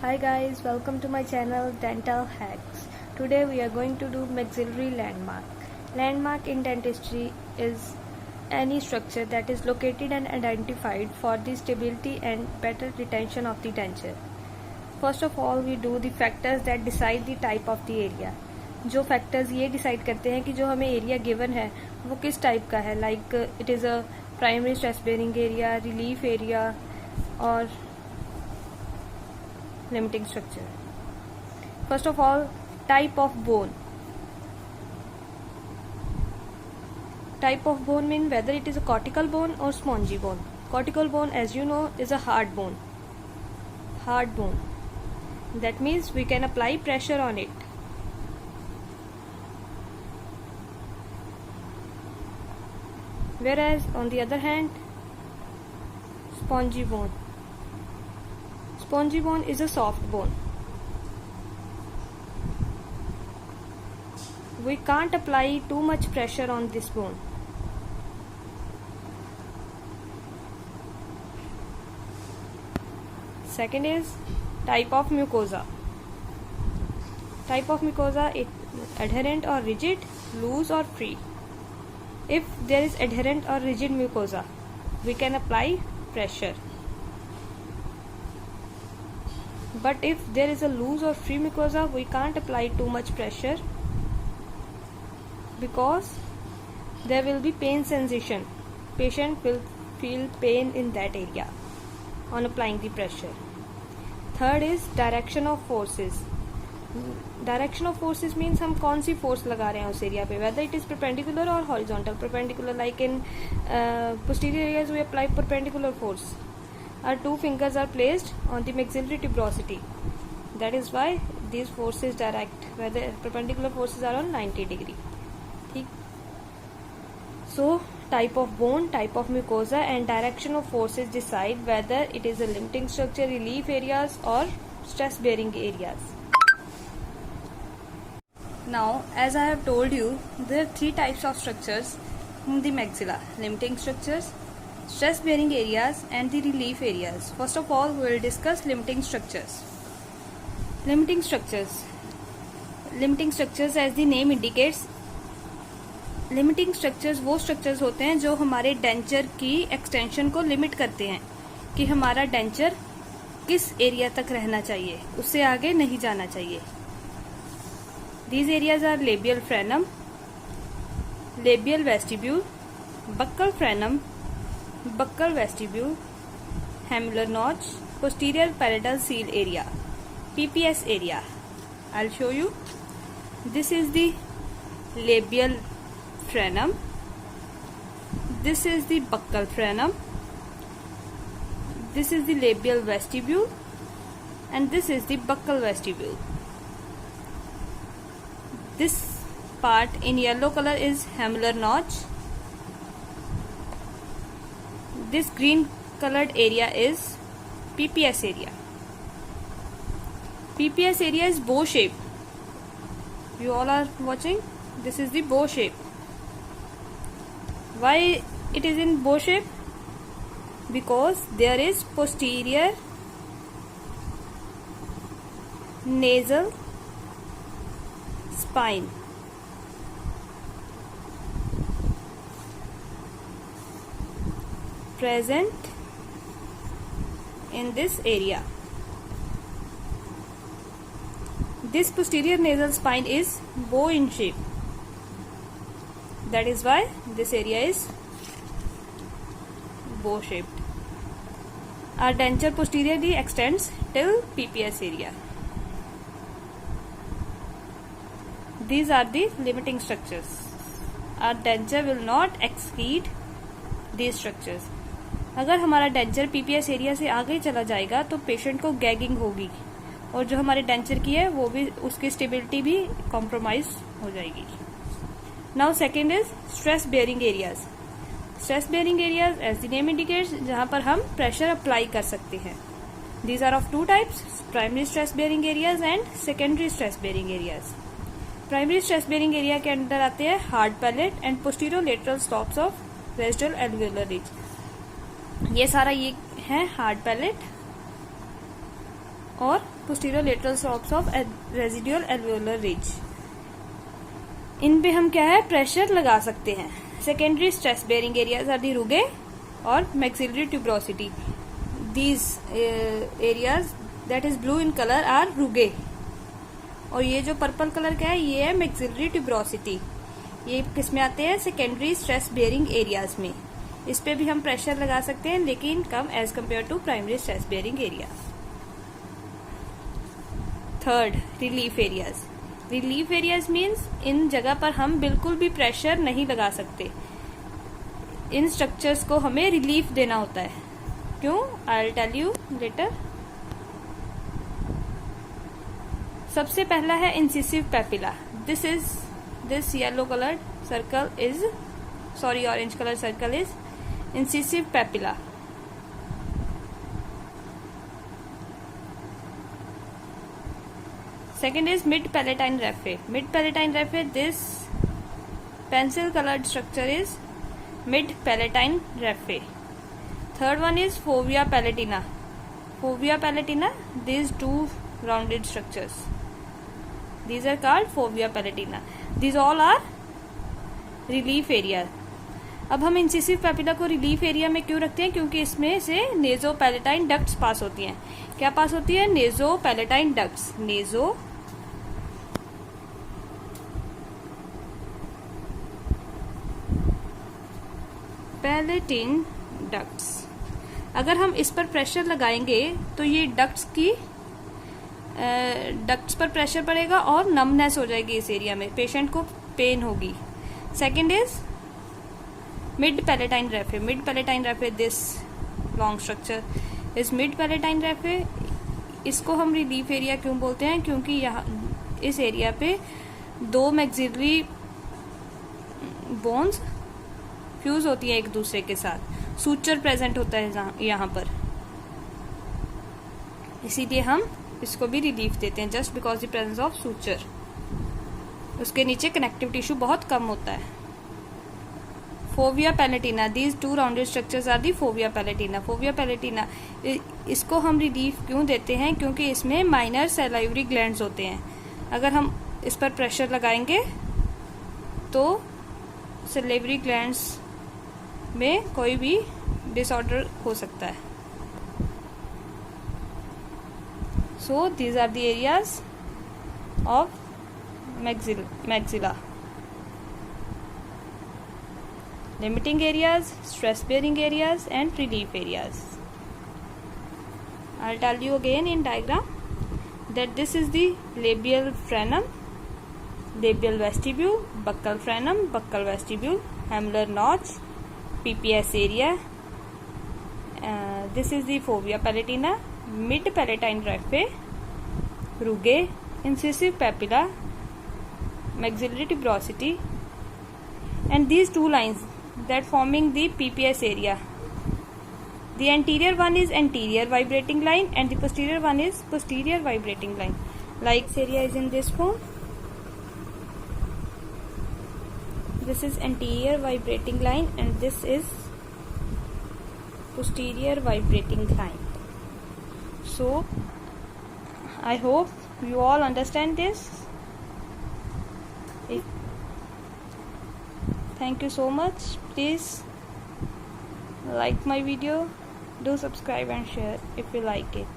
Hi guys, welcome to my channel Dental Hacks. Today we are going to do maxillary landmark. Landmark in dentistry is any structure that is located and identified for the stability and better retention of the denture. First of all, we do the factors that decide the type of the area. जो factors ये decide करते हैं कि जो हमें area given है वो किस type का है, like it is a primary stress bearing area, relief area और limiting structure. First of all, type of bone. Type of bone means whether it is a cortical bone or spongy bone. Cortical bone, as you know, is a hard bone. Hard bone. That means we can apply pressure on it. Whereas on the other hand, spongy bone. Spongy bone is a soft bone. We can't apply too much pressure on this bone. Second is type of mucosa. Type of mucosa is adherent or rigid, loose or free. If there is adherent or rigid mucosa, we can apply pressure. But if there is a loose or free mucosa, we can't apply too much pressure because there will be pain sensation. Patient will feel pain in that area on applying the pressure. Third is direction of forces. Direction of forces means हम कौन सी force लगा रहे हैं उस area पे, whether it is perpendicular or horizontal. Perpendicular, like in posterior areas we apply perpendicular force. Our two fingers are placed on the maxillary tuberosity. That is why these forces direct, whether perpendicular forces are on 90 degree. ठीक. So type of bone, type of mucosa and direction of forces decide whether it is a limiting structure, relief areas or stress bearing areas. Now, as I have told you, there are three types of structures in the maxilla: limiting structures, stress bearing areas and the relief areas. First of all, we will discuss limiting structures. Limiting structures. Limiting structures, as the name indicates, limiting structures वो structures होते हैं जो हमारे denture की extension को limit करते हैं कि हमारा डेंचर किस एरिया तक रहना चाहिए, उससे आगे नहीं जाना चाहिए. These areas are labial frenum, labial vestibule, buccal frenum, buccal vestibule, hamular notch, posterior parietal seal area, PPS area. I'll show you. This is the labial frenum. This is the buccal frenum. This is the labial vestibule, and this is the buccal vestibule. This part in yellow color is hamular notch. This green colored area is PPS area. PPS area is bow shape. You all are watching. This is the bow shape. Why it is in bow shape? Because there is posterior nasal spine. Present in this area. This posterior nasal spine is bow in shape. That is why this area is bow shaped. Our denture posteriorly extends till PPS area. These are the limiting structures. Our denture will not exceed these structures. अगर हमारा denture PPS area से आगे चला जाएगा तो patient को gagging होगी और जो हमारे डेंचर की है वो भी, उसकी स्टेबिलिटी भी कॉम्प्रोमाइज हो जाएगी. Now second is stress bearing areas. Stress bearing areas, as the name indicates, जहां पर हम प्रेशर अप्लाई कर सकते हैं. These are of two types: primary stress bearing areas and secondary stress bearing areas. Primary stress bearing area के अंदर आते हैं hard palate and posterior lateral slopes of residual alveolar ridge. ये सारा ये है हार्ड पैलेट, और posterior lateral slopes of residual alveolar ridge. इन पे हम क्या है प्रेशर लगा सकते हैं. Secondary stress bearing areas are the rugae और maxillary tuberosity. These areas that is blue in color are रुगे. और ये जो पर्पल कलर का है ये है maxillary tuberosity. ये किस में आते हैं सेकेंडरी स्ट्रेस बेयरिंग एरियाज में. इस पे भी हम प्रेशर लगा सकते हैं लेकिन कम as compare to primary stress bearing area. Third, relief areas. Relief areas means इन जगह पर हम बिल्कुल भी प्रेशर नहीं लगा सकते. इन स्ट्रक्चर्स को हमें रिलीफ देना होता है. क्यों? I will tell you later. सबसे पहला है incisive papilla. This yellow coloured circle is orange colour circle is incisive papilla. Second is mid palatine raphe. Mid palatine raphe, this pencil colored structure is mid palatine raphe. Third one is fovea palatina. Fovea palatina, these two rounded structures, these are called fovea palatina. These all are relief area. अब हम इंसिसिव papilla को relief area में क्यों रखते हैं? क्योंकि इसमें से नेजो पैलेटाइन डक्ट्स पास होती हैं. क्या पास होती है? नेजो पैलेटाइन डक्ट्स. नेजो palatine ducts. अगर हम इस पर प्रेशर लगाएंगे तो ये डक्ट्स पर प्रेशर पड़ेगा और नमनेस हो जाएगी इस एरिया में. पेशेंट को पेन होगी. Second is mid palatine raphe. Mid palatine raphe, this long structure is mid palatine raphe. इसको हम रिलीफ एरिया क्यों बोलते हैं? क्योंकि यहाँ इस एरिया पे दो मैक्सिलरी बोन्स फ्यूज होती है एक दूसरे के साथ. सूचर प्रेजेंट होता है यहाँ पर, इसीलिए हम इसको भी रिलीफ देते हैं. Just because the presence of suture. उसके नीचे कनेक्टिव टिश्यू बहुत कम होता है. Fovea palatina. These two rounded structures are the fovea palatina. Fovea palatina इसको हम रिलीफ क्यों देते हैं? क्योंकि इसमें माइनर सैलाइवरी ग्लैंड्स होते हैं. अगर हम इस पर प्रेशर लगाएंगे तो सैलाइवरी ग्लैंड्स में कोई भी डिसऑर्डर हो सकता है. So these are the areas of maxilla. Limiting areas, stress bearing areas and relief areas. I'll tell you again in diagram that this is the labial frenum, labial vestibule, buccal frenum, buccal vestibule, hamelar notch, PPS area. This is the fovea palatina, mid palatine raphe, rugae, incisive papilla, maxillary tuberosity, and these two lines that forming the PPS area. The anterior one is anterior vibrating line and the posterior one is posterior vibrating line. Like this area is in this form. This is anterior vibrating line and this is posterior vibrating line. So I hope you all understand this. Thank you so much. Please like my video, do subscribe and share if you like it.